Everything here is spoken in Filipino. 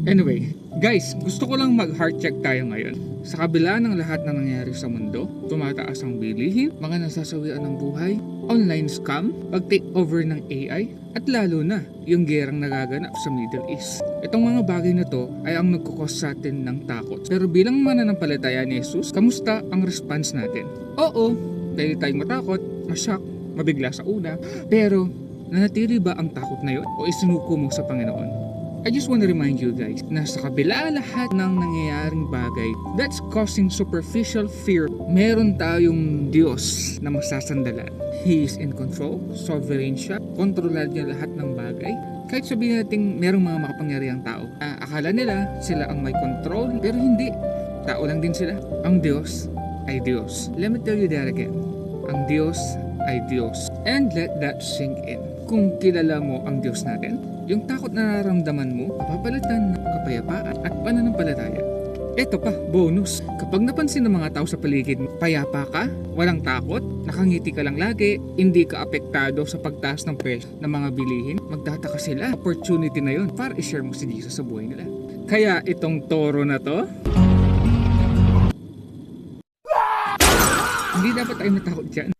Anyway, guys, gusto ko lang mag-heart check tayo ngayon. Sa kabila ng lahat na nangyayari sa mundo, tumataas ang bilihin, mga nasasawian ng buhay, online scam, pag-take over ng AI, at lalo na yung gerang nagaganap sa Middle East. Itong mga bagay na to ay ang nagkukos sa atin ng takot. Pero bilang mananampalataya ni Jesus, kamusta ang response natin? Oo, dahil tayong matakot, masyak, mabigla sa una, pero nanatili ba ang takot na yun o isinuko mo sa Panginoon? I just want to remind you guys na sa kabila lahat ng nangyayaring bagay that's causing superficial fear, meron tayong Diyos na masasandalan. He is in control, sovereign siya, kontrolad niya lahat ng bagay. Kahit sabihin natin merong mga makapangyarihang tao, akala nila sila ang may control, pero hindi. Tao lang din sila. Ang Diyos ay Diyos. Let me tell you that again. Ang Diyos ay Diyos. And let that sink in. Kung kilala mo ang Diyos natin, yung takot na nararamdaman mo, papalitan ng kapayapaan at pananampalataya. Eto pa, bonus. Kapag napansin ng mga tao sa paligid mo, payapa ka, walang takot, nakangiti ka lang lagi, hindi ka apektado sa pagtaas ng presyo ng mga bilihin, magtataka sila. Opportunity na yon para i-share mo si Jesus sa buhay nila. Kaya itong toro na to, hindi dapat tayo natakot dyan.